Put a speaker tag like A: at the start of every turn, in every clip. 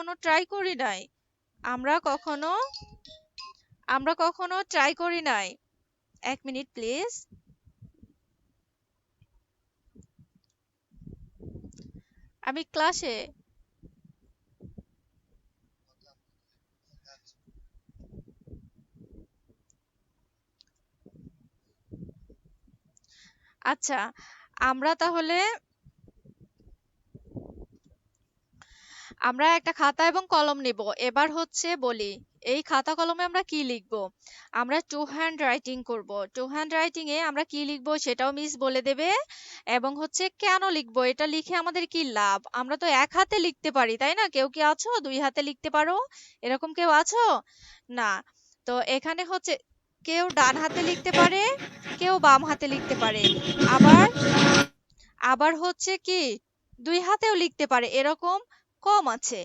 A: কখনো ট্রাই করি নাই। আমরা কখনো ট্রাই করি নাই। 1 মিনিট প্লিজ। আমি ক্লাসে। আচ্ছা, আমরা তাহলে আমরা একটা খাতা এবং কলম নিব। এবার হচ্ছে বলি, এই খাতা কলমে আমরা কি লিখব? আমরা টু হ্যান্ড রাইটিং করব। টু হ্যান্ড রাইটিং এ আমরা কি লিখব সেটাও মিস বলে দেবে, এবং হচ্ছে কেন লিখব, এটা লিখে আমাদের কি লাভ। আমরা তো এক হাতে লিখতে পারি, তাই না? কেউ কি আছো দুই হাতে লিখতে পারো? এরকম কেউ আছো? না। তো এখানে হচ্ছে কেউ ডান হাতে লিখতে পারে, কেউ বাম হাতে লিখতে পারে, আবার আবার হচ্ছে কি দুই হাতেও লিখতে পারে, এরকম কম আছে।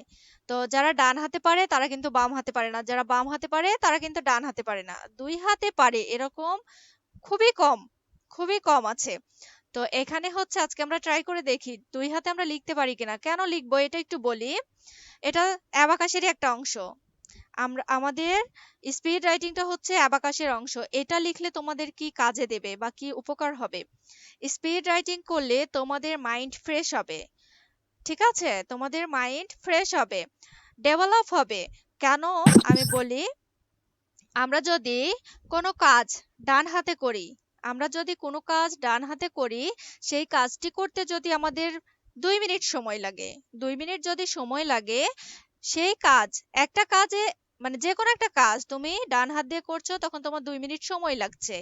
A: তো যারা ডান হাতে পারে তারা কিন্তু বাম হাতে পারে না, যারা বাম হাতে পারে তারা কিন্তু ডান হাতে পারে না। দুই হাতে পারে এরকম খুবই কম, খুবই কম আছে। তো এখানে হচ্ছে আজকে আমরা ট্রাই করে দেখি দুই হাতে আমরা লিখতে পারি কিনা। কেন লিখবো এটা একটু বলি। এটা অ্যাবাকাসেরই একটা অংশ। আমরা আমাদের স্পিড রাইটিংটা হচ্ছে অ্যাবাকাসের অংশ। এটা লিখলে তোমাদের কি কাজে দেবে বা কি উপকার হবে? স্পিড রাইটিং করলে তোমাদের মাইন্ড ফ্রেশ হবে। ঠিক আছে, তোমাদের মাইন্ড ফ্রেশ হবে, ডেভেলপ হবে। কেন আমি বলি, আমরা যদি কোনো কাজ ডান হাতে করি, আমরা যদি কোনো কাজ ডান হাতে করি, সেই কাজটি করতে যদি আমাদের 2 মিনিট সময় লাগে, 2 মিনিট যদি সময় লাগে, সেই কাজ একটা কাজে মানে যে কোনো একটা কাজ তুমি ডান হাত দিয়ে করছো তখন তোমার 2 মিনিট সময় লাগছে।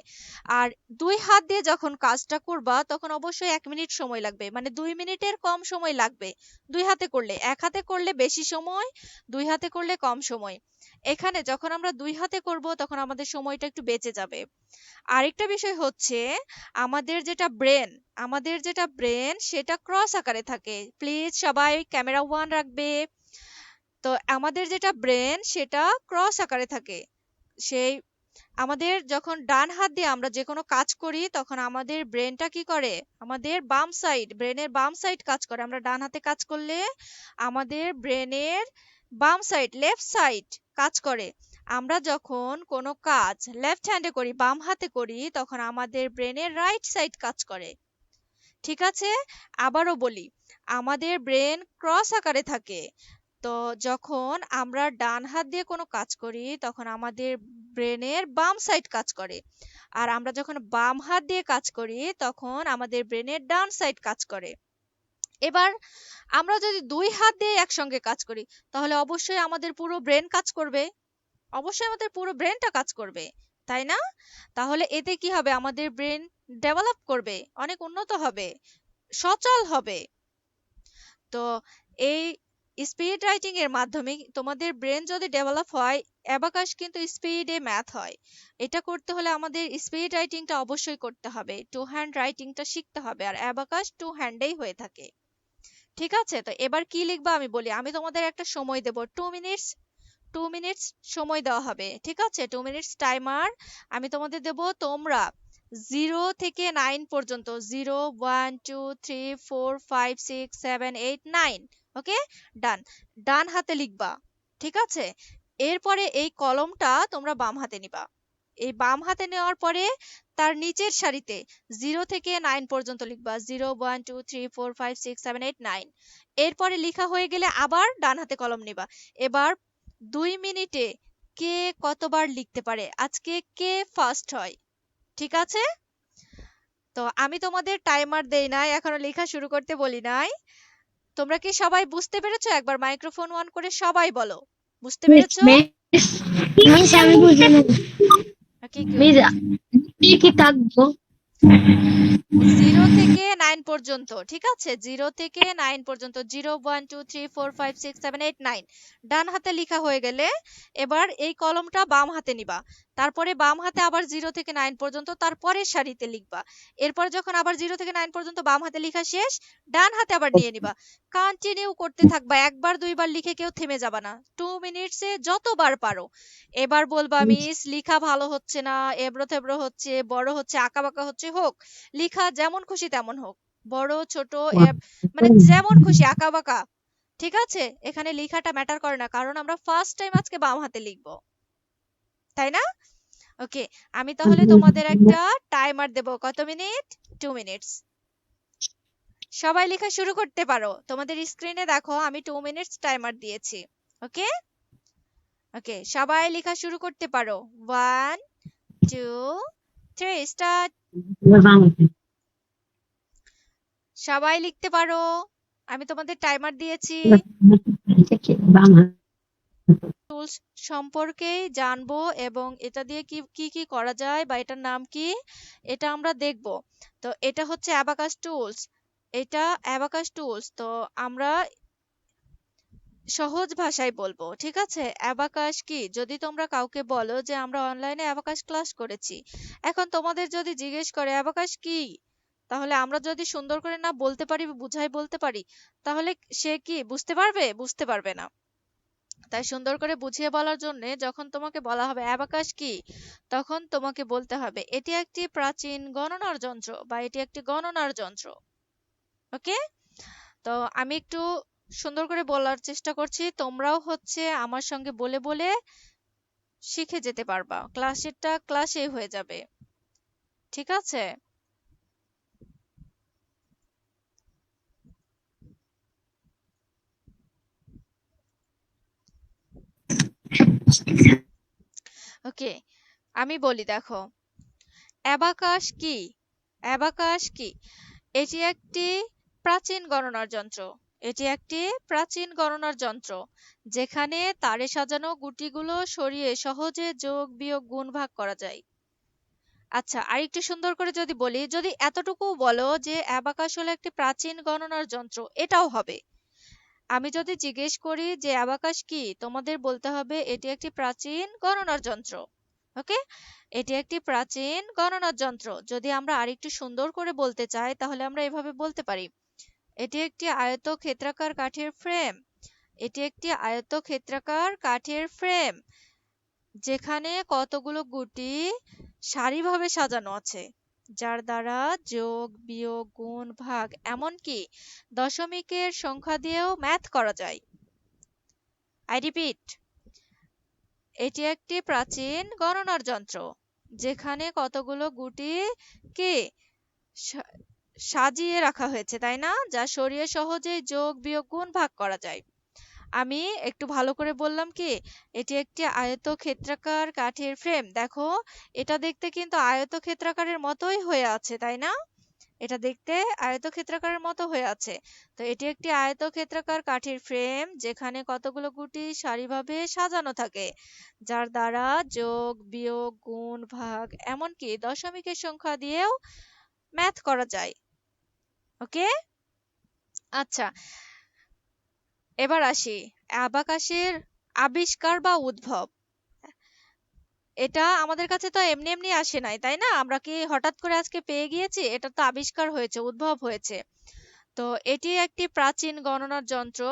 A: আর দুই হাত দিয়ে যখন কাজটা করবা তখন অবশ্যই 1 মিনিট সময় লাগবে, মানে 2 মিনিটের কম সময় লাগবে দুই হাতে করলে। এক হাতে করলে বেশি সময়, দুই হাতে করলে কম সময়। এখানে যখন আমরা দুই হাতে করব তখন আমাদের সময়টা একটু বেঁচে যাবে। আরেকটা বিষয় হচ্ছে আমাদের যেটা ব্রেন সেটা ক্রস আকারে থাকে। প্লিজ সবাই ক্যামেরা 1 রাখবে। তো আমাদের যেটা ব্রেন সেটা ক্রস আকারে থাকে। সেই আমাদের যখন ডান হাত দিয়ে আমরা যে কোনো কাজ করি তখন আমাদের ব্রেনটা কি করে, আমাদের বাম সাইড, ব্রেনের বাম সাইড কাজ করে। আমরা ডান হাতে কাজ করলে আমাদের ব্রেনের বাম সাইড, লেফট সাইড কাজ করে। আমরা যখন কোনো কাজ লেফট হ্যান্ডে করি, বাম হাতে করি, তখন আমাদের ব্রেনের রাইট সাইড কাজ করে। ঠিক আছে, আবারও বলি, আমাদের ব্রেন ক্রস আকারে থাকে। তো যখন আমরা ডান হাত দিয়ে কোনো কাজ করি তখন আমাদের ব্রেনের বাম সাইড কাজ করে, আর আমরা যখন বাম হাত দিয়ে কাজ করি তখন আমাদের ব্রেনের ডান সাইড কাজ করে। এবার আমরা যদি দুই হাত দিয়ে একসঙ্গে কাজ করি তাহলে অবশ্যই আমাদের পুরো ব্রেন কাজ করবে, অবশ্যই আমাদের পুরো ব্রেনটা কাজ করবে, তাই না? তাহলে এতে কি হবে, আমাদের ব্রেন ডেভেলপ করবে, অনেক উন্নত হবে, সচল হবে। তো এই স্পিড রাইটিং এর মাধ্যমে তোমাদের ব্রেন যদি ডেভেলপ হয়, অ্যাবাকাস কিন্তু স্পিডে ম্যাথ হয়। এটা করতে হলে আমাদের স্পিড রাইটিংটা অবশ্যই করতে হবে, টু হ্যান্ড রাইটিংটা শিখতে হবে, আর অ্যাবাকাস টু হ্যান্ডেই হয়ে থাকে। ঠিক আছে, তো এবার কি লিখবা আমি বলি। আমি তোমাদের একটা সময় দেব, 2 মিনিটস। 2 মিনিটস সময় দেওয়া হবে, ঠিক আছে? 2 মিনিটস টাইমার আমি তোমাদের দেব। তোমরা 0 থেকে 9 পর্যন্ত, 0 1 2 3 4 5 6 7 8 9, ওকে, ডান, ডান হাতে লিখবা। ঠিক আছে, এরপরে এই কলমটা তোমরা বাম হাতে নিবা। এই বাম হাতে নেওয়ার পরে তার নিচের সারিতে 0 থেকে 9 পর্যন্ত লিখবা, 0 1 2 3 4 5 6 7 8 9। এরপরে লেখা হয়ে গেলে আবার ডান হাতে কলম নিবা। এবার 2 মিনিটে কে কতবার লিখতে পারে, আজকে কে ফার্স্ট হয়? ঠিক আছে, তো আমি তোমাদের টাইমার দেই নাই, এখনো লেখা শুরু করতে বলি নাই। তোমরা কি সবাই বুঝতে পেরেছো? একবার মাইক্রোফোন অন করে সবাই বলো, বুঝতে
B: মিস
A: পেরেছো?
B: মিস মিস আমি বুঝিনি।
A: ওকে, গুড।
B: মিস কি কি থাকবো?
A: 0 থেকে 9 পর্যন্ত, ঠিক আছে? 0 থেকে 9 পর্যন্ত, 0 1 2 3 4 5 6 7 8 9 ডান হাতে লেখা হয়ে গেলে এবার এই কলমটা বাম হাতে নিবা। তারপরে বাম হাতে আবার 0 থেকে 9 পর্যন্ত তারপরের সারিতে লিখবা। এরপর যখন আবার 0 থেকে 9 পর্যন্ত বাম হাতে লেখা শেষ, ডান হাতে আবার নিয়ে নিবা। কন্টিনিউ করতে থাকবা, একবার দুইবার লিখে কেউ থেমে যাবা না। 2 মিনিটসে যতবার পারো। এবার বলবা মিস লিখা ভালো হচ্ছে না, এবড়ো থেবড়ো হচ্ছে, বড় হচ্ছে, আঁকাবাঁকা হচ্ছে, হোক, লিখা যেমন খুশি তেমন হোক, বড় ছোট মানে যেমন খুশি আঁকাবাঁকা, ঠিক আছে, এখানে লেখাটা ম্যাটার করে না, কারণ আমরা ফার্স্ট টাইম আজকে বাম হাতে লিখবো, তাই না? ওকে, আমি তাহলে তোমাদের একটা টাইমার দেব। কত মিনিট? 2 মিনিটস। সবাই লেখা শুরু করতে পারো। তোমাদের স্ক্রিনে দেখো আমি 2 মিনিটস টাইমার দিয়েছি। ওকে ওকে, সবাই লেখা শুরু করতে পারো। 1 2 3 স্টার্ট। সবাই লিখতে পারো, আমি তোমাদের টাইমার দিয়েছি। টুলস সম্পর্কে জানবো এবং এটা দিয়ে কি কি কি করা যায় বা এটার নাম কি এটা আমরা দেখব। তো এটা হচ্ছে অ্যাবাকাস টুলস। এটা অ্যাবাকাস টুলস, তো আমরা সহজ ভাষায় বলবো, ঠিক আছে? অ্যাবাকাস কি, যদি তোমরা কাউকে বলো যে আমরা অনলাইনে অ্যাবাকাস ক্লাস করেছি, এখন তোমাদের যদি জিজ্ঞেস করে অ্যাবাকাস কি, তাহলে আমরা যদি সুন্দর করে না বলতে পারি, বুঝাই বলতে পারি, তাহলে সে কি বুঝতে পারবে? বুঝতে পারবে না। তাই সুন্দর করে বুঝিয়ে বলার জন্য যখন তোমাকে বলা হবে অ্যাবাকাস কি, তখন তোমাকে বলতে হবে এটি একটি প্রাচীন গণনার যন্ত্র বা এটি একটি গণনার যন্ত্র। ওকে, তো আমি একটু সুন্দর করে বলার চেষ্টা করছি, তোমরাও হচ্ছে আমার সঙ্গে বলে বলে শিখে যেতে পারবা, ক্লাসেরটা ক্লাসেই হয়ে যাবে, ঠিক আছে? ওকে, আমি বলি দেখো, অ্যাবাকাস কি? অ্যাবাকাস কি? এটি একটি প্রাচীন গণনার যন্ত্র। এটি একটি প্রাচীন গণনার যন্ত্র যেখানে তারে সাজানো গুটিগুলো সরিয়ে সহজে যোগ বিয়োগ গুণ ভাগ করা যায়। আচ্ছা, আরেকটু সুন্দর করে যদি বলি, যদি এতটুকু বলো যে অ্যাবাকাস হলো একটি প্রাচীন গণনার যন্ত্র, এটাও হবে। আমি যদি জিজ্ঞেস করি যে অ্যাবাকাস কি, তোমাদের বলতে হবে এটি একটি প্রাচীন গণনার যন্ত্র। ওকে, এটি একটি প্রাচীন গণনার যন্ত্র। যদি আমরা আরেকটু সুন্দর করে বলতে চাই তাহলে আমরা এভাবে বলতে পারি, এটি একটি আয়তক্ষেত্রাকার কাঠের ফ্রেম। এটি একটি আয়তক্ষেত্রাকার কাঠের ফ্রেম যেখানে কতগুলো গুটি সারিভাবে সাজানো আছে, যার দ্বারা যোগ বিয়োগ গুণ ভাগ এমনকি দশমিকের সংখ্যা দিয়েও ম্যাথ করা যায়। আই রিপিট, এটি একটি প্রাচীন গণনার যন্ত্র যেখানে কতগুলো গুটিকে সাজিয়ে রাখা হয়েছে, তাই না? যা সরিয়ে সহজেই যোগ বিয়োগ গুণ ভাগ করা যায়। আমি একটু ভালো করে বললাম কি, এটি একটি আয়তক্ষেত্রাকার কাঠের ফ্রেম। দেখো, এটা দেখতে কিন্তু আয়তক্ষেত্রাকারের মতোই হয়ে আছে, তাই না? এটা দেখতে আয়তক্ষেত্রাকারের মতো হয়ে আছে। তো এটি একটি আয়তক্ষেত্রাকার কাঠের ফ্রেম যেখানে কতগুলো গুটি সারিভাবে সাজানো থাকে, যার দ্বারা যোগ বিয়োগ গুণ ভাগ এমনকি দশমিকের সংখ্যা দিয়েও ম্যাথ করা যায়। ওকে, আচ্ছা, এবার আসি অ্যাবাকাসের আবিষ্কার বা উদ্ভব। এটা আমাদের কাছে তো এমনি এমনি আসে নাই, তাই না? আমরা কি হঠাৎ করে আজকে পেয়ে গিয়েছি? এটা তো আবিষ্কার হয়েছে, উদ্ভব হয়েছে। তো এটি একটি প্রাচীন গণনার যন্ত্র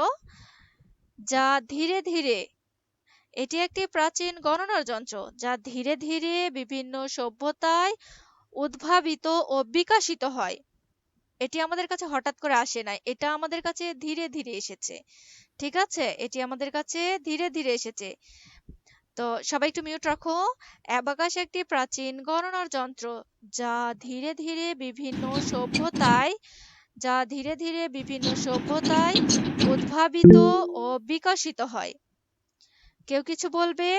A: যা ধীরে ধীরে এটি একটি প্রাচীন গণনার যন্ত্র যা ধীরে ধীরে বিভিন্ন সভ্যতায় উদ্ভাবিত ও বিকশিত হয়। এটি আমাদের কাছে হঠাৎ করে আসে নাই, এটা আমাদের কাছে ধীরে ধীরে এসেছে, ঠিক আছে? এটি আমাদের কাছে ধীরে ধীরে এসেছে। তো সবাই একটু মিউট রাখো। অ্যাবাকাস একটি প্রাচীন গণনার যন্ত্র যা ধীরে ধীরে বিভিন্ন সভ্যতায় যা ধীরে ধীরে বিভিন্ন সভ্যতায় উদ্ভাবিত ও বিকশিত হয়। কেউ কিছু বলবে?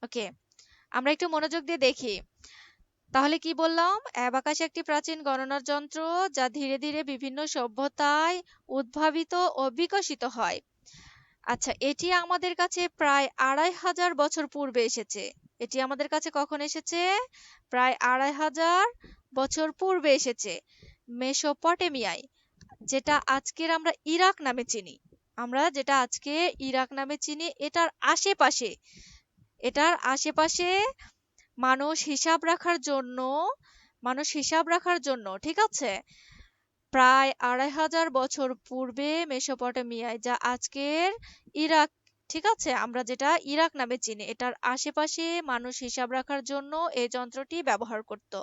A: ওকে, আমরা একটু মনোযোগ দিয়ে দেখি। তাহলে কি বললাম? অ্যাবাকাস একটি প্রাচীন গণনার যন্ত্র যা ধীরে ধীরে বিভিন্ন সভ্যতায় উদ্ভাবিত ও বিকশিত হয়। আচ্ছা, এটি আমাদের কাছে প্রায় ২৫০০ বছর পূর্বে এসেছে। এটি আমাদের কাছে কখন এসেছে? প্রায় ২৫০০ বছর পূর্বে এসেছে মেসোপটেমিয়ায়, যেটা আজকের আমরা ইরাক নামে চিনি। আমরা যেটা আজকে ইরাক নামে চিনি, এটার আশেপাশে মানুষ হিসাব রাখার জন্য ঠিক আছে, প্রায় ২৫০০ বছর পূর্বে মেসোপটেমিয়ায়, যা আজকের ইরাক, ঠিক আছে, আমরা যেটা ইরাক নামে চিনি, এটার আশেপাশে মানুষ হিসাব রাখার জন্য এই যন্ত্রটি ব্যবহার করত,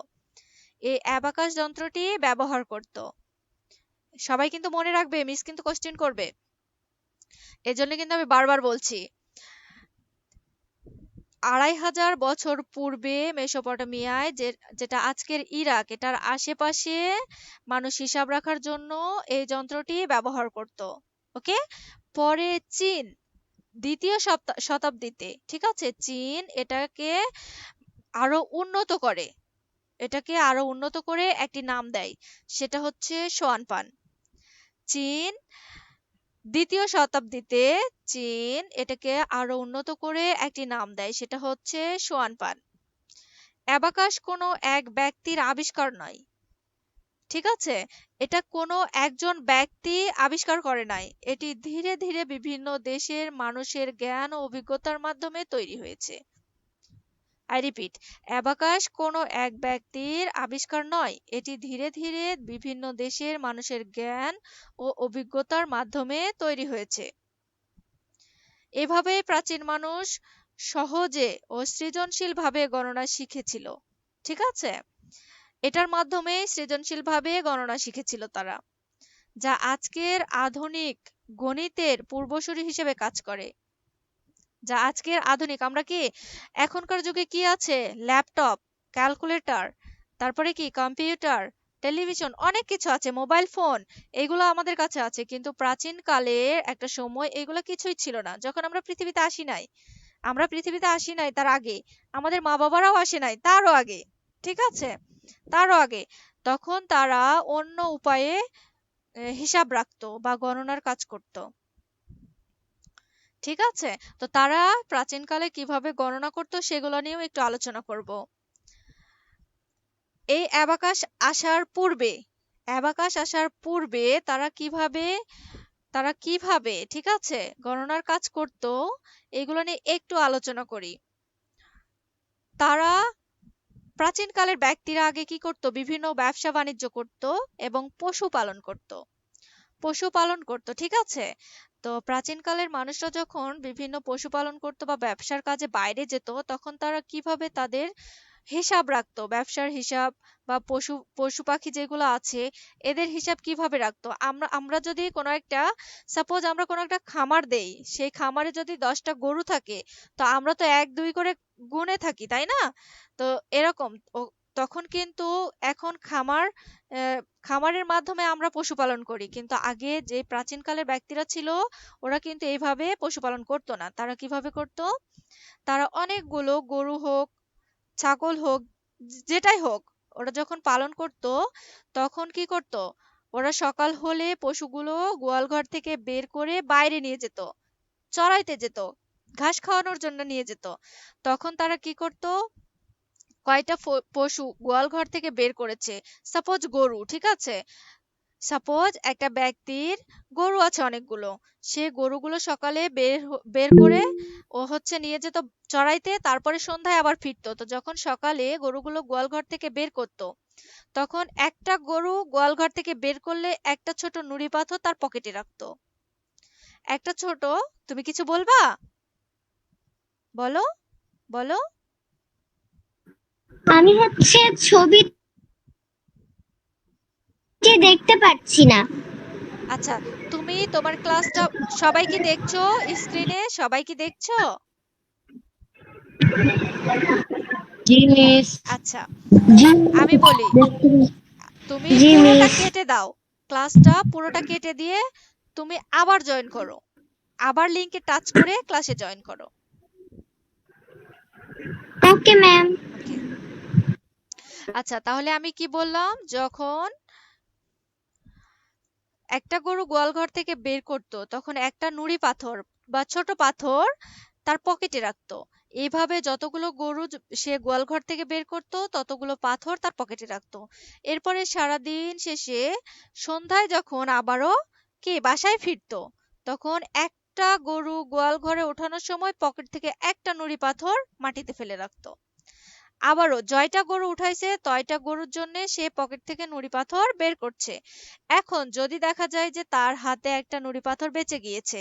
A: এই অ্যাবাকাস যন্ত্রটি ব্যবহার করত। সবাই কিন্তু মনে রাখবে, মিস কিন্তু কোশ্চেন করবে, এজন্য কিন্তু আমি বারবার বলছি। ২৫০০ বছর পূর্বে মেসোপটেমিয়ায়, যেটা আজকের ইরাক, এটার আশেপাশে মানুষ হিসাব রাখার জন্য এই যন্ত্রটি ব্যবহার করত। ওকে। পরে চীন দ্বিতীয় শতাব্দীতে, ঠিক আছে, চীন এটাকে আরো উন্নত করে একটি নাম দেয়, সেটা হচ্ছে সোয়ানপান। চীন দ্বিতীয় শতাব্দীতে চীন এটাকে আরো উন্নত করে একটি নাম দেয়, সেটা হচ্ছে সোয়ানপান। অ্যাবাকাস কোনো এক ব্যক্তির আবিষ্কার নয়, ঠিক আছে, এটা কোনো একজন ব্যক্তি আবিষ্কার করে নাই, এটি ধীরে ধীরে বিভিন্ন দেশের মানুষের জ্ঞান ও অভিজ্ঞতার মাধ্যমে তৈরি হয়েছে। আই রিপিট, অ্যাবাকাস কোনো এক ব্যক্তির আবিষ্কার নয়, এটি ধীরে ধীরে বিভিন্ন দেশের মানুষের জ্ঞান ও অভিজ্ঞতার মাধ্যমে তৈরি হয়েছে। এভাবেই প্রাচীন মানুষ সহজে ও সৃজনশীলভাবে গণনা শিখেছিল, ঠিক আছে, এটার মাধ্যমে সৃজনশীলভাবে গণনা শিখেছিল তারা, যা আজকের আধুনিক গণিতের পূর্বসূরি হিসেবে কাজ করে। যা আজকের আধুনিক, আমরা কি এখনকার যুগে কি আছে, ল্যাপটপ, ক্যালকুলেটর, তারপরে কি কম্পিউটার, টেলিভিশন, অনেক কিছু আছে, মোবাইল ফোন, এগুলো আমাদের কাছে আছে, কিন্তু প্রাচীন কালে একটা সময় এগুলো কিছুই ছিল না, যখন আমরা পৃথিবীতে আসি নাই তার আগে, আমাদের মা বাবারাও আসে নাই তারও আগে, ঠিক আছে, তারও আগে, তখন তারা অন্য উপায়ে হিসাব রাখতো বা গণনার কাজ করত, ঠিক আছে। তো তারা প্রাচীনকালে কিভাবে গণনা করতো সেগুলো নিয়েও একটু আলোচনা করব। এই অ্যাবাকাস আসার পূর্বে তারা কিভাবে ঠিক আছে গণনার কাজ করত, এগুলো নিয়ে একটু আলোচনা করি। তারা প্রাচীনকালের ব্যক্তিরা আগে কি করত, বিভিন্ন ব্যবসা বাণিজ্য করত এবং পশুপালন করত, ঠিক আছে। তো প্রাচীনকালের মানুষরা যখন বিভিন্ন পশুপালন করত বা ব্যবসার কাজে বাইরে যেত, তখন তারা কিভাবে তাদের হিসাব রাখতো, ব্যবসার হিসাব বা পশু পাখি যেগুলো আছে এদের হিসাব কিভাবে রাখতো। আমরা যদি সাপোজ আমরা কোনো একটা খামার দেই, সেই খামারে যদি 10টা গরু থাকে, তো আমরা তো 1 2 করে গুণে থাকি, তাই না? তো এরকম তখন কিন্তু এখন খামারের মাধ্যমে আমরা পশুপালন করি, কিন্তু আগে যে প্রাচীনকালের ব্যক্তিরা ছিল ওরা কিন্তু এইভাবে পশুপালন করতো না। তারা কিভাবে করতো, তারা অনেকগুলো গরু হোক, ছাগল হোক, যেটাই হোক, ওরা যখন পালন করত, তখন কি করত, ওরা সকাল হলে পশুগুলো গোয়ালঘর থেকে বের করে বাইরে নিয়ে যেত, চড়াইতে যেত, ঘাস খাওয়ানোর জন্য নিয়ে যেত। তখন তারা কি করত, কয়টা পশু গোয়ালঘর থেকে বের করেছে, সাপোজ গরু, ঠিক আছে, সাপোজ একটা ব্যক্তির গরু আছে অনেকগুলো, সে গরুগুলো সকালে বের করে ও হচ্ছে নিয়ে যেত চড়াইতে, তারপরে সন্ধ্যায় আবার ফিরতো। তো যখন সকালে গরুগুলো গোয়ালঘর থেকে বের করতো, তখন একটা গরু গোয়ালঘর থেকে বের করলে একটা ছোট নুড়ি পাথর তার পকেটে রাখতো। একটা ছোট, তুমি কিছু বলবা, বলো, বলো।
B: আমি ছবিটি দেখতে পাচ্ছি না।
A: আচ্ছা, তুমি তোমার ক্লাসটা সবাই কি দেখছো, স্ক্রিনে সবাই কি দেখছো?
B: জি মিস।
A: আচ্ছা,
B: জি
A: আমি বলি,
B: দেখতে
A: তুমি
B: জি
A: পুরোটা
B: মিস।
A: কেটে দাও, ক্লাসটা পুরোটা কেটে দিয়ে তুমি আবার জয়েন করো, আবার লিংকে টাচ করে ক্লাসে জয়েন করো।
B: Okay ma'am.
A: ওকে। আচ্ছা, তাহলে আমি কি বললাম, যখন একটা গরু গোয়ালঘর থেকে বের করতো, তখন একটা নুড়ি পাথর বা ছোট পাথর তার পকেটে রাখতো। এইভাবে যতগুলো গরু সে গোয়ালঘর থেকে বের করতো, ততগুলো পাথর তার পকেটে রাখতো। এরপরে সারাদিন শেষে সন্ধ্যায় যখন আবারও কি বাসায় ফিরতো, তখন একটা গরু গোয়ালঘরে ওঠানোর সময় পকেট থেকে একটা নুড়ি পাথর মাটিতে ফেলে রাখতো। আবারও জয়টা গরু উঠাইছে, তয়টা গরুর জন্য সে পকেট থেকে নুড়ি পাথর বের করছে। এখন যদি দেখা যায় যে তার হাতে একটা নুড়ি পাথর বেঁচে গিয়েছে,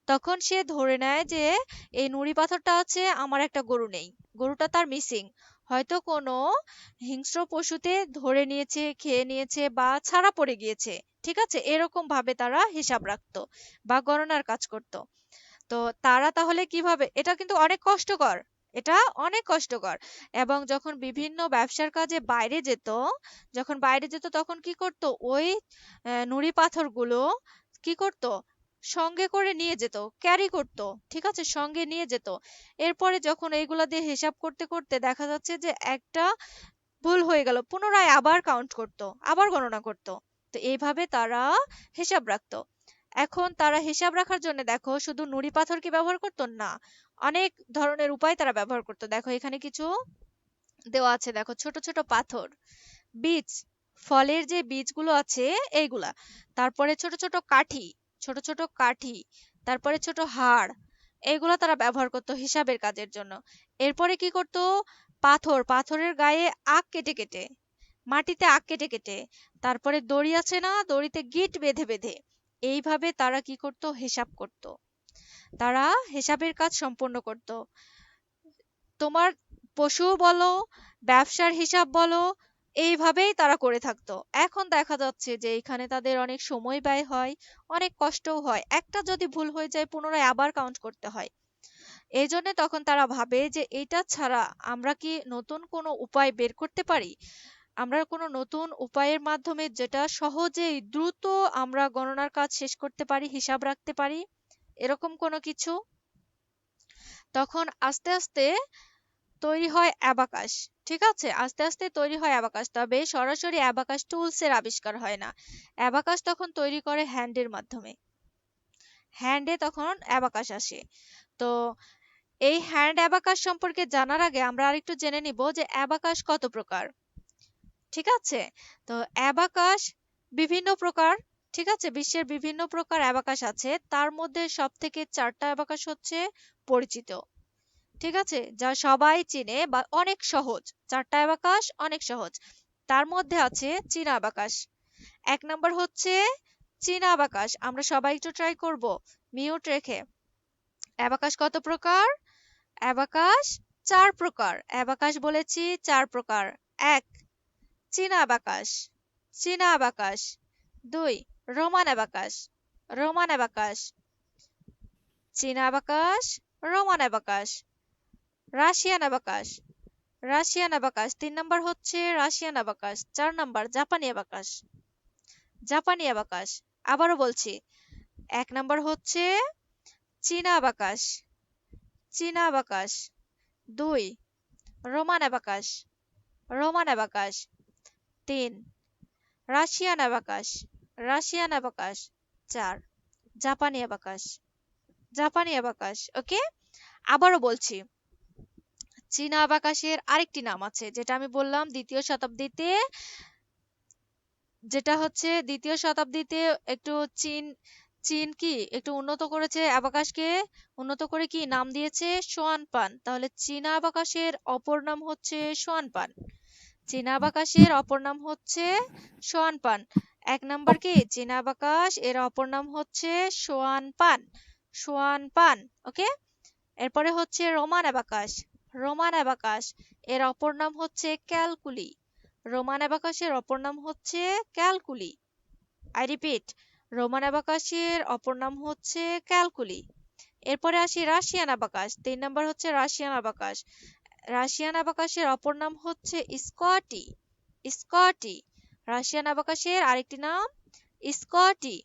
A: তখন সে ধরে নেয় যে এই নুড়ি পাথরটা আছে, আমার একটা গরু নেই, গরুটা তার মিসিং। হয়তো কোনো হিংস্র পশুতে ধরে নিয়েছে, খেয়ে নিয়েছে বা ছাড়া পড়ে গিয়েছে। ঠিক আছে, এরকম ভাবে তারা হিসাব রাখতো বা গণনার কাজ করত। তো তারা তাহলে কিভাবে, এটা কিন্তু অনেক কষ্টকর, এটা অনেক কষ্টকর। এবং যখন বিভিন্ন ব্যবসার কাজে বাইরে যেত, যখন বাইরে যেত তখন কি করত, ওই নুড়ি পাথরগুলো কি করত, সঙ্গে করে নিয়ে যেত, ক্যারি করত। ঠিক আছে, সঙ্গে নিয়ে যেত। এরপরে যখন এইগুলা দিয়ে হিসাব করতে করতে দেখা যাচ্ছে যে একটা ভুল হয়ে গেল, পুনরায় আবার কাউন্ট করত, আবার গণনা করত। তো এইভাবে তারা হিসাব রাখতো। এখন তারা হিসাব রাখার জন্য দেখো শুধু নুড়ি পাথর কি ব্যবহার করতো না, অনেক ধরনের উপায় তারা ব্যবহার করতো। দেখো এখানে কিছু দেওয়া আছে, দেখো ছোট ছোট পাথর, বীজ, ফলের যে বীজগুলো আছে এইগুলা, তারপরে ছোট ছোট কাঠি, ছোট ছোট কাঠি, তারপরে ছোট হাড়, এইগুলা তারা ব্যবহার করতো হিসাবের কাজের জন্য। এরপরে কি করতো, পাথর, পাথরের গায়ে আগ কেটে কেটে, মাটিতে আগ কেটে কেটে, তারপরে দড়ি আছে না, দড়িতে গিঁট বেঁধে বেঁধে, এইভাবে তারা কি করত, হিসাব করত। তারা হিসাবের কাজ সম্পন্ন করত। তোমার পশু বলো, ব্যবসার হিসাব বলো, এইভাবেই তারা করে থাকতো। এখন দেখা যাচ্ছে যে এখানে তাদের অনেক সময় ব্যয় হয়, অনেক কষ্টও হয়, একটা যদি ভুল হয়ে যায় পুনরায় আবার কাউন্ট করতে হয়। এই জন্য তখন তারা ভাবে যে এটা ছাড়া আমরা কি নতুন কোনো উপায় বের করতে পারি, আমরা কোনো নতুন উপায়ের মাধ্যমে যেটা সহজেই দ্রুত আমরা গণনার কাজ শেষ করতে পারি, হিসাব রাখতে পারি, এরকম কোনো কিছু। তখন আস্তে আস্তে তৈরি হয় অ্যাবাকাস। ঠিক আছে, আস্তে আস্তে তৈরি হয় অ্যাবাকাস, তবে সরাসরি অ্যাবাকাস টুলস এর আবিষ্কার হয় না। অ্যাবাকাস তখন তৈরি করে হ্যান্ডের মাধ্যমে, হ্যান্ডে তখন অ্যাবাকাস আসে। তো এই হ্যান্ড অ্যাবাকাস সম্পর্কে জানার আগে আমরা আরেকটু জেনে নিব যে অ্যাবাকাস কত প্রকার। ঠিক আছে, তো অ্যাবাকাস বিভিন্ন প্রকার। ঠিক আছে, বিশ্বের বিভিন্ন প্রকার অ্যাবাকাস আছে, তার মধ্যে সব থেকে চারটা অ্যাবাকাস হচ্ছে পরিচিত। ঠিক আছে, যা সবাই চিনে বা অনেক সহজ, চারটা অ্যাবাকাস অনেক সহজ। তার মধ্যে আছে চীনা অ্যাবাকাস। এক নাম্বার হচ্ছে চীনা অ্যাবাকাস, আমরা সবাই একটু ট্রাই করব মিউট রেখে। অ্যাবাকাস কত প্রকার? অ্যাবাকাস চার প্রকার। অ্যাবাকাস বলেছি চার প্রকার। এক, চীনা অ্যাবাকাস, চীনা অ্যাবাকাস। দুই, রোমান অ্যাবাকাস, রোমান অ্যাবাকাস। চীনা abacus, Roman abacus. Russian abacus, Russian abacus. তিন নাম্বার হচ্ছে রাশিয়ান অ্যাবাকাস। চার নাম্বার জাপানি অ্যাবাকাস, জাপানি অ্যাবাকাস। আবারও বলছি, এক নাম্বার হচ্ছে চীনা অ্যাবাকাস, চীনা অ্যাবাকাস। দুই, রোমান অ্যাবাকাস, রোমান অ্যাবাকাস। তিন, রাশিয়ান অ্যাবাকাস, রাশিয়ান অ্যাবাকাস। চার, জাপানি অ্যাবাকাস, জাপানি অ্যাবাকাস। ওকে, আবারও বলছি, চীনা অ্যাবাকাশের আরেকটি নাম আছে, যেটা আমি বললাম দ্বিতীয় শতাব্দীতে, যেটা হচ্ছে দ্বিতীয় শতাব্দীতে একটু চীন, চীন কি একটু উন্নত করেছে অ্যাবাকাশকে, উন্নত করে কি নাম দিয়েছে সোয়ান পান। তাহলে চীনা অ্যাবাকাশের অপর নাম হচ্ছে সোয়ান পান, চীনা অ্যাবাকাশের অপর নাম হচ্ছে সোয়ান পান। এক নাম্বার কি চীনা অ্যাবাকাশ, এর অপর নাম হচ্ছে সোয়ান পান, সোয়ান পান। ওকে, এরপরে হচ্ছে রোমান অ্যাবাকাস, রোমান অ্যাবাকাস, এর অপর নাম হচ্ছে ক্যালকুলি, রোমান অ্যাবাকাসের অপর নাম হচ্ছে ক্যালকুলি। আই রিপিট, রোমান অ্যাবাকাসের অপর নাম হচ্ছে ক্যালকুলি। এরপরে আসি রাশিয়ান অ্যাবাকাস। তিন নাম্বার হচ্ছে রাশিয়ান অ্যাবাকাস, রাশিয়ান অ্যাবাকাসের অপর নাম হচ্ছে স্কটি, স্কটি। রাশিয়ান অ্যাবাকাসের আরেকটি নাম স্কটি।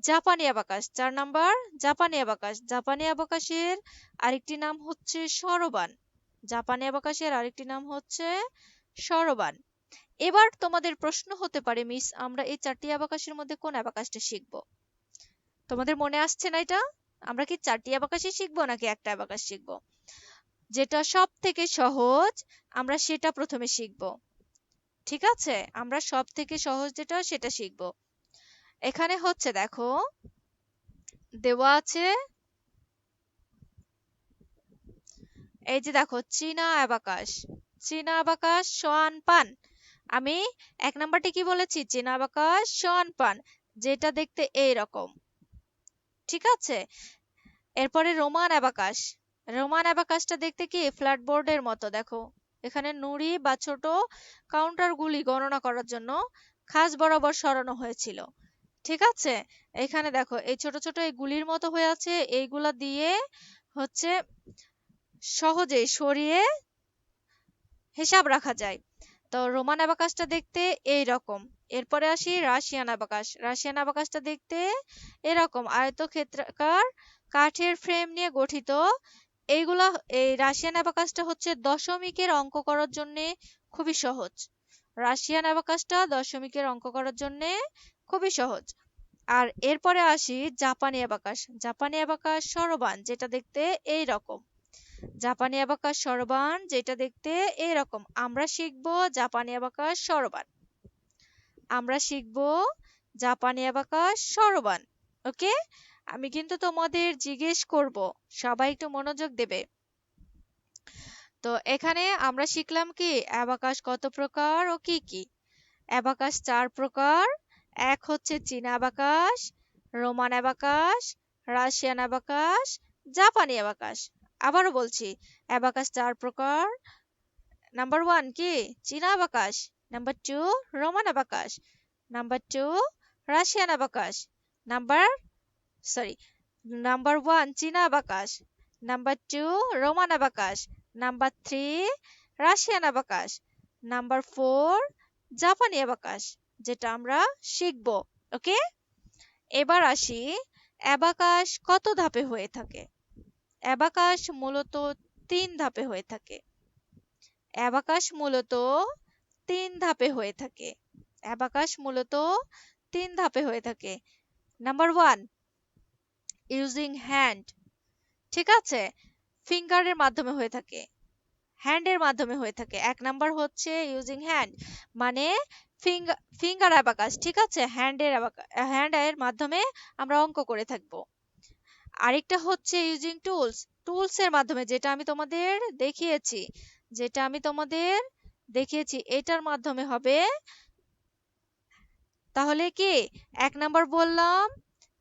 A: জাপানি অ্যাবাকাস, চার নাম্বার জাপানি অ্যাবাকাস, জাপানি অ্যাবাকাসের আরেকটি নাম হচ্ছে সরবান, জাপানি অ্যাবাকাসের আরেকটি নাম হচ্ছে সরবান। এবার তোমাদের প্রশ্ন হতে পারে, মিস আমরা এই চারটি অ্যাবাকাসের মধ্যে কোন অ্যাবাকাসটা শিখবো? তোমাদের মনে আসছে না এটা? আমরা কি চারটি অ্যাবাকাসই শিখবো নাকি একটা অ্যাবাকাস শিখবো? যেটা সব থেকে সহজ আমরা সেটা প্রথমে শিখবো। ঠিক আছে, আমরা সব থেকে সহজ যেটা সেটা শিখবো। এখানে হচ্ছে দেখো দেওয়া আছে, এই যে দেখো চীনা অ্যাবাকাস, চীনা অ্যাবাকাস সোয়ান পান। আমি এক নাম্বারটি কি বলেছি, চীনা অ্যাবাকাস সোয়ান পান, যেটা দেখতে এইরকম। ঠিক আছে, এরপরে রোমান অ্যাবাকাস, রোমান অ্যাবাকাসটা দেখতে কি ফ্ল্যাট বোর্ডের মতো দেখো, এখানে নুড়ি বা ছোট কাউন্টারগুলি গণনা করার জন্য খাঁজ বরাবর সরানো হয়েছিল। ঠিক আছে, এখানে দেখো এই ছোট ছোট এই গুলির মতো হয়ে আছে, এইগুলা দিয়ে হচ্ছে সহজেই সরিয়ে হিসাব রাখা যায়। তো রোমান অ্যাবাকাসটা দেখতে এই রকম। এরপরে আসি রাশিয়ান অ্যাবাকাস। রাশিয়ান অ্যাবাকাসটা দেখতে এরকম আয়তক্ষেত্রাকার কাঠের ফ্রেম নিয়ে গঠিত। এইগুলা এই রাশিয়ান অ্যাবাকাসটা হচ্ছে দশমিকের অঙ্ক করার জন্য খুবই সহজ। রাশিয়ান অ্যাবাকাসটা দশমিকের অঙ্ক করার জন্য খুবই সহজ। আর এরপরে আসি জাপানি অ্যাবাকাস। জাপানি অ্যাবাকাস সরবান, যেটা দেখতে এই রকম। জাপানি অ্যাবাকাস সরবান, যেটা দেখতে এরকম। আমরা শিখব জাপানি অ্যাবাকাস সরবান। আমরা শিখব জাপানি অ্যাবাকাস সরবান। ওকে, আমি কিন্তু তোমাদের জিজ্ঞেস করব, সবাই একটু মনোযোগ দেবে। তো এখানে আমরা শিখলাম কি অ্যাবাকাস কত প্রকার ও কি কি। অ্যাবাকাস 4 প্রকার। এক হচ্ছে চীনা abacus, Roman abacus, Russian abacus, জাপানি অ্যাবাকাস। আবারও বলছি, অ্যাবাকাস 4 প্রকার। নাম্বার 1 কি চীনা abacus, number 2 Roman abacus, number 2 Russian abacus, number sorry number 1 চীনা abacus, number 2 Roman abacus, number 3 Russian abacus, number 4 জাপানি অ্যাবাকাস, যেটা আমরা শিখব। ওকে, এবার আসি অ্যাবাকাস কত ধাপে হয়ে থাকে। অ্যাবাকাস মূলত 3 ধাপে হয়ে থাকে। অ্যাবাকাস মূলত 3 ধাপে হয়ে থাকে। অ্যাবাকাস মূলত 3 ধাপে হয়ে থাকে। Number 1 using hand. ঠিক আছে, ফিঙ্গারের মাধ্যমে হয়ে থাকে, হ্যান্ডের মাধ্যমে হয়ে থাকে। 1 নাম্বার হচ্ছে ইউজিং হ্যান্ড, মানে ফিঙ্গার অ্যাবাকাস। ঠিক আছে, হ্যান্ডের মাধ্যমে আমরা অঙ্ক করে থাকবো। আরেকটা হচ্ছে ইউজিং টুলস, টুলস এর মাধ্যমে, যেটা আমি তোমাদের দেখিয়েছি এটার মাধ্যমে হবে। তাহলে কি 1 নাম্বার বললাম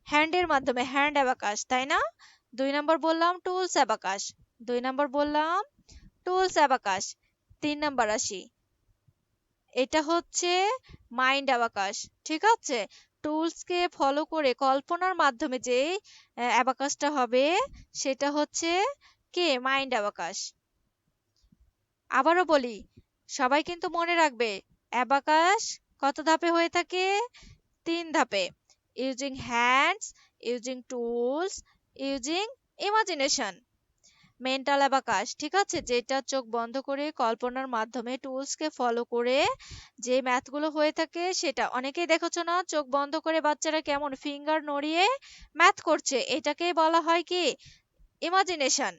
A: হ্যান্ডের মাধ্যমে, হ্যান্ড অ্যাবাকাস, তাই না? 2 নাম্বার বললাম টুলস অ্যাবাকাস, 2 নাম্বার বললাম টুলস অ্যাবাকাস। 3 নাম্বার আসি, এটা হচ্ছে মাইন্ড অ্যাবাকাস। ঠিক আছে, টুলস কে ফলো করে কল্পনার মাধ্যমে যে অ্যাবাকাসটা হবে সেটা হচ্ছে কে মাইন্ড অ্যাবাকাস। আবারও বলি, সবাই কিন্তু মনে রাখবে অ্যাবাকাস কত ধাপে হয়ে থাকে? 3 ধাপে। Using hands, using tools, using imagination. Mental abacus, ঠিক আছে, যেটা চোখ বন্ধ করে কল্পনার মাধ্যমে টুলস কে ফলো করে যে ম্যাথগুলো হয়ে থাকে সেটা। অনেকেই দেখেছো না চোখ বন্ধ করে বাচ্চারা কেমন ফিঙ্গার নড়িয়ে ম্যাথ করছে, এটাকে বলা হয় কি ইমাজিনেশন।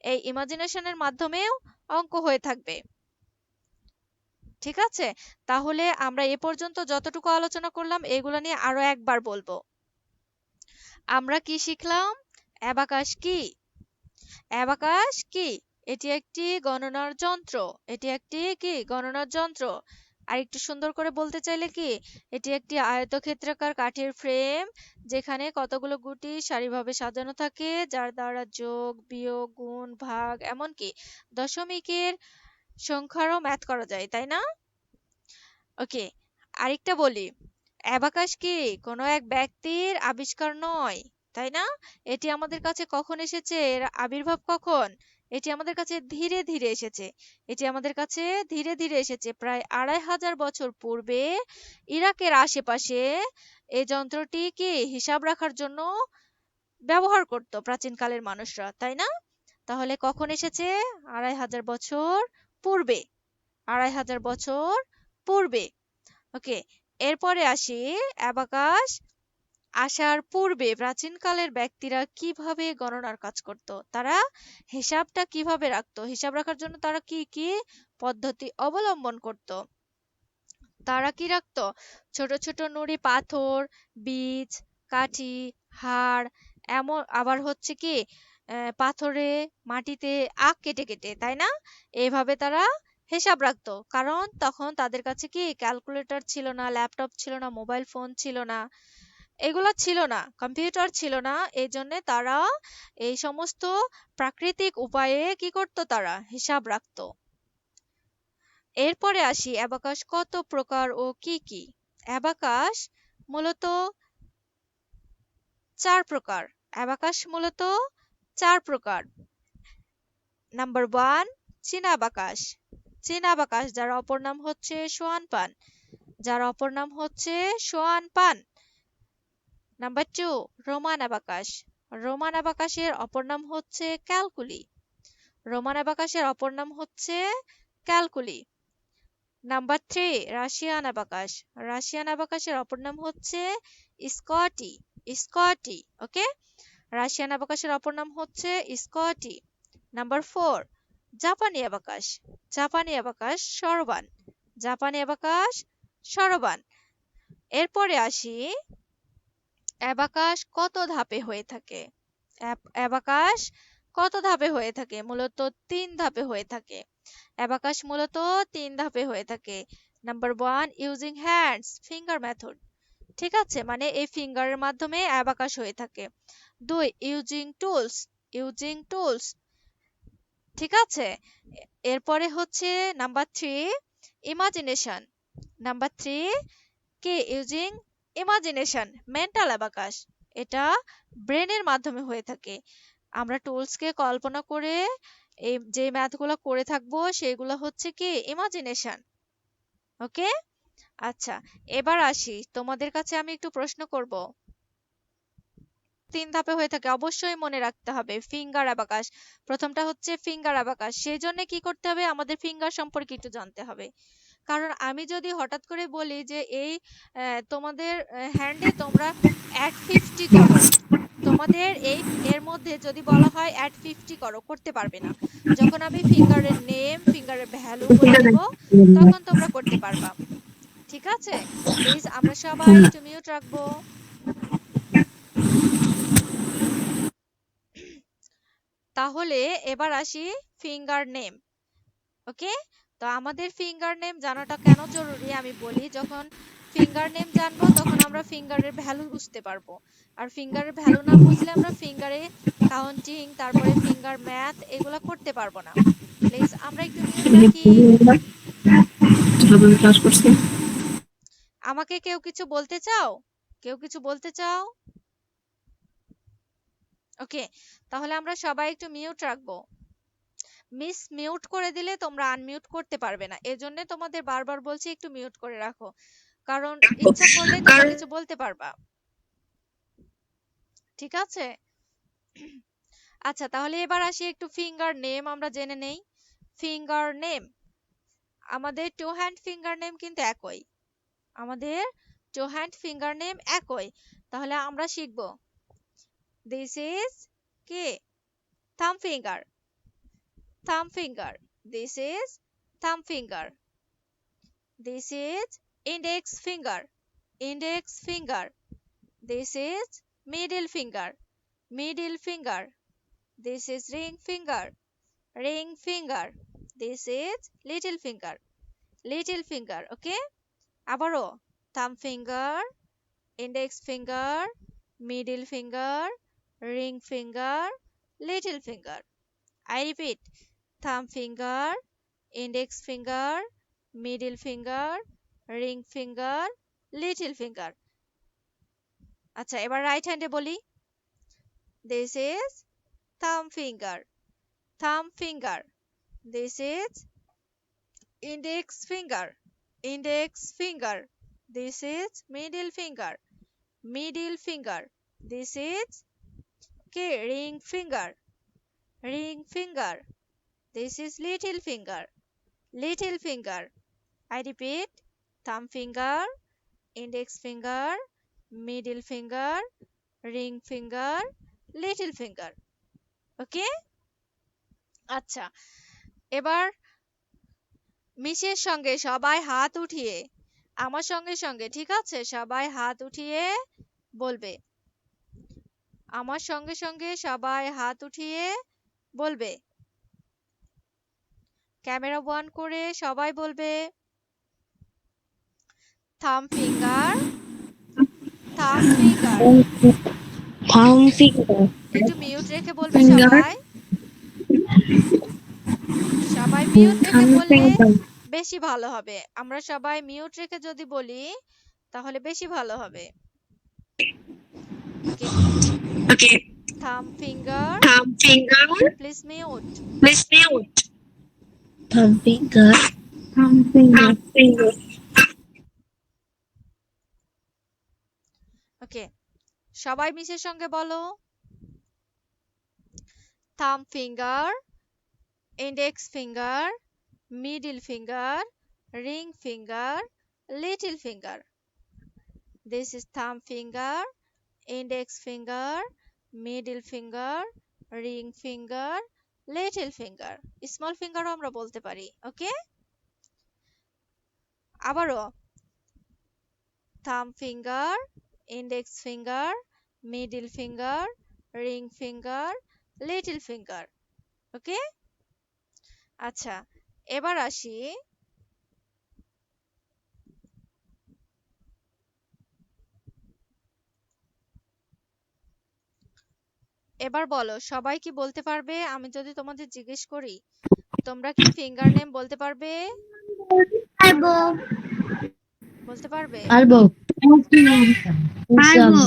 A: এই ইমাজিনেশনের মাধ্যমেও অঙ্ক হয়ে থাকবে। ঠিক আছে, তাহলে আমরা এ পর্যন্ত যতটুকু আলোচনা করলাম এগুলো নিয়ে আরো একবার বলবো। আমরা কি শিখলাম? অ্যাবাকাস কি? অ্যাবাকাস কি? এটি একটি গণনার যন্ত্র। এটি একটি কি গণনার যন্ত্র। আর একটু সুন্দর করে বলতে চাইলে কি, এটি একটি আয়তক্ষেত্রাকার কাঠের ফ্রেম যেখানে কতগুলো গুটি সারিভাবে সাজানো থাকে, যার দ্বারা যোগ, বিয়োগ, গুণ, ভাগ, এমনকি দশমিকের সংখ্যারও ম্যাথ করা যায়, তাই না? ওকে, আরেকটা বলি, অ্যাবাকাস কি কোনো এক ব্যক্তির আবিষ্কার নয়, তাই না? এটি আমাদের কাছে কখন এসেছে? এর আবির্ভাব কখন? এটি আমাদের কাছে ধীরে ধীরে এসেছে। এটি আমাদের কাছে ধীরে ধীরে এসেছে প্রায় 2500 বছর পূর্বে ইরাকের আশেপাশে। এই যন্ত্রটি কি হিসাব রাখার জন্য ব্যবহার করত প্রাচীনকালের মানুষরা, তাই না? তাহলে কখন এসেছে? 2500 বছর পূর্বে। 2500 বছর পূর্বে। ওকে, এরপরে আসি অ্যাবাকাস আসার পূর্বে প্রাচীনকালের ব্যক্তিরা কিভাবে গণনার কাজ করত, তারা হিসাবটা কিভাবে রাখতো, হিসাব রাখার জন্য তারা কি কি পদ্ধতি অবলম্বন করত। তারা কি রাখতো? ছোট ছোট নুড়ি পাথর, বীজ, কাঠি, হাড়, এমন আবার হচ্ছে কি পাথরে মাটিতে আঁক কেটে কেটে, তাই না? এইভাবে তারা হিসাব রাখতো, কারণ তখন তাদের কাছে কি ক্যালকুলেটর ছিল না, ল্যাপটপ ছিল না, মোবাইল ফোন ছিল না, এগুলো ছিল না, কম্পিউটার ছিল না। এই জন্য তারা এই সমস্ত প্রাকৃতিক উপায়ে কি করতো, তারা হিসাব রাখতো। এরপরে আসি অ্যাবাকাস কত প্রকার ও কি কি। অ্যাবাকাস মূলত 4 প্রকার। অ্যাবাকাস মূলত 4 প্রকার। নাম্বার 1, চীনা অ্যাবাকাস। চীনা অ্যাবাকাস যার অপর নাম হচ্ছে সোয়ান পান। যার অপর নাম হচ্ছে suanpan. Number 2, Roman abacus. Roman অ্যাবাকাসের অপর নাম হচ্ছে ক্যালকুলি। রোমান অ্যাবাকাসের অপর নাম হচ্ছে calculi. Number 3, Russian abacus. Russian অ্যাবাকাসের অপর নাম হচ্ছে স্কটি। Schoty, okay. রাশিয়ান অ্যাবাকাসের অপর নাম হচ্ছে স্কটি। নাম্বার 4, জাপানি অ্যাবাকাস। জাপানি অ্যাবাকাস সরবান। জাপানি অ্যাবাকাস সরবান। এরপরে আসি অ্যাবাকাস কত ধাপে হয়ে থাকে। অ্যাবাকাস কত ধাপে হয়ে থাকে? মূলত 3 ধাপে হয়ে থাকে। অ্যাবাকাস মূলত 3 ধাপে হয়ে থাকে। Number 1, using hands, finger method. ঠিক আছে, মানে এই ফিঙ্গারের মাধ্যমে অ্যাবাকাস হয়ে থাকে। 2, ইউজিং টুলস। ইউজিং টুলস, ঠিক আছে। এরপরে হচ্ছে নাম্বার 3, ইমাজিনেশন। নাম্বার 3, কে ইউজিং ইমাজিনেশন, মেন্টাল অ্যাবাকাস। এটা ব্রেনের মাধ্যমে হয়ে থাকে। আমরা টুলসকে কল্পনা করে এই যে ম্যাথগুলো করে থাকবো সেগুলো হচ্ছে কি ইমাজিনেশন, ওকে। আচ্ছা, এবার আসি তোমাদের কাছে আমি একটু প্রশ্ন করব। 3 ধাপে হয়ে থাকে, অবশ্যই মনে রাখতে হবে। ফিঙ্গার অ্যাবাকাস, প্রথমটা হচ্ছে ফিঙ্গার অ্যাবাকাস। সেই জন্য কি করতে হবে? আমাদের ফিঙ্গার সম্পর্কে একটু জানতে হবে। কারণ আমি যদি হঠাৎ করে বলি যে এই তোমাদের হ্যান্ডে তোমরা অ্যাড 50 করো, তোমাদের এই এর মধ্যে যদি বলা হয় অ্যাড 50 করো, করতে পারবে না। যখন আমি ফিঙ্গারের নেম, ফিঙ্গারের ভ্যালু বলে দিব, তখন তোমরা করতে পারবা। ঠিক আছে, প্লিজ আমরা সবাই একটু মিউট রাখবো। তাহলে এবার আসি ফিঙ্গার নেম, ওকে। তো আমাদের ফিঙ্গার নেম জানাটা কেন জরুরি আমি বলি। যখন ফিঙ্গার নেম জানবো তখন আমরা ফিঙ্গারের ভ্যালু বুঝতে পারবো। আর ফিঙ্গারের ভ্যালু না বুঝলে আমরা ফিঙ্গারে কাউন্টিং, তারপরে ফিঙ্গার ম্যাথ এগুলা করতে পারবো না। প্লিজ আমরা একটু মিউট রাখি।
C: ক্লাস করছি।
A: আমাকে কেউ কিছু বলতে চাও? কেউ কিছু বলতে চাও? ওকে, তাহলে আমরা সবাই একটু মিউট রাখবো। মিস মিউট করে দিলে তোমরা আনমিউট করতে পারবে না, এজন্য তোমাদের বারবার বলছি একটু মিউট করে রাখো, কারণ ইচ্ছা করলে তোমরা কিছু বলতে পারবা। ঠিক আছে, আচ্ছা তাহলে এবার আসি একটু ফিঙ্গার নেম আমরা জেনে নেই। ফিঙ্গার নেম, আমাদের টু হ্যান্ড ফিঙ্গার নেম কিন্তু একই। আমাদের টু হ্যান্ড ফিঙ্গার নেম একই। তাহলে আমরা শিখব, দিস ইজ কি থাম ফিঙ্গার। থাম ফিঙ্গার, দিস ইজ থাম finger. This is index finger. Index finger. This is middle finger. Middle finger. This is ring finger. Ring finger. This is little finger. Little finger. Okay? আবারও thumb finger, index finger, middle finger, ring finger, little finger. I repeat, thumb finger, index finger, middle finger, ring finger, little finger. আচ্ছা এবার right হ্যান্ডে বলি, this is thumb finger. Thumb finger. This is index finger. Index finger. This is middle finger. Middle finger. This is ring finger. Ring finger. This is little finger. Little finger. I repeat, thumb finger, index finger, middle finger, ring finger, little finger. ওকে, আচ্ছা এবার মিশের সঙ্গে সবাই হাত উঠিয়ে আমার সঙ্গে সঙ্গে, ঠিক আছে, সবাই হাত উঠিয়ে বলবে, আমার সঙ্গে সঙ্গে সবাই হাত উঠিয়ে বলবে, ক্যামেরা অন করে সবাই বলবে, থাম ফিঙ্গার, থাম ফিঙ্গার।
B: থাম ফিঙ্গার।
A: একটু মিউট রেখে বলবে সবাই। সবাই মিউট রেখে বললে বেশি ভালো হবে। আমরা সবাই মিউট রেখে যদি বলি তাহলে বেশি ভালো হবে। ওকে,
B: Okay.
A: থাম finger,
B: Thumb finger.
A: Please mute.
B: Please mute. Thumb finger. Thumb finger. Thumb finger.
A: ওকে, সবাই মিসের সঙ্গে বলো, থাম finger, index finger, middle finger, ring finger, little finger. This is thumb finger, index finger, middle finger, ring finger, little finger. Small finger আমরা বলতে পারি। ওকে, আবারও thumb finger, index finger, middle finger, ring finger, little finger. ওকে, আচ্ছা, এবার আসি এবার বলো, সবাই কি বলতে পারবে? আমি যদি তোমাদের জিজ্ঞেস করি, তোমরা কি ফিঙ্গার নেম বলতে পারবে?
B: পারবো।
A: বলতে পারবে?
B: পারবো। পারবো।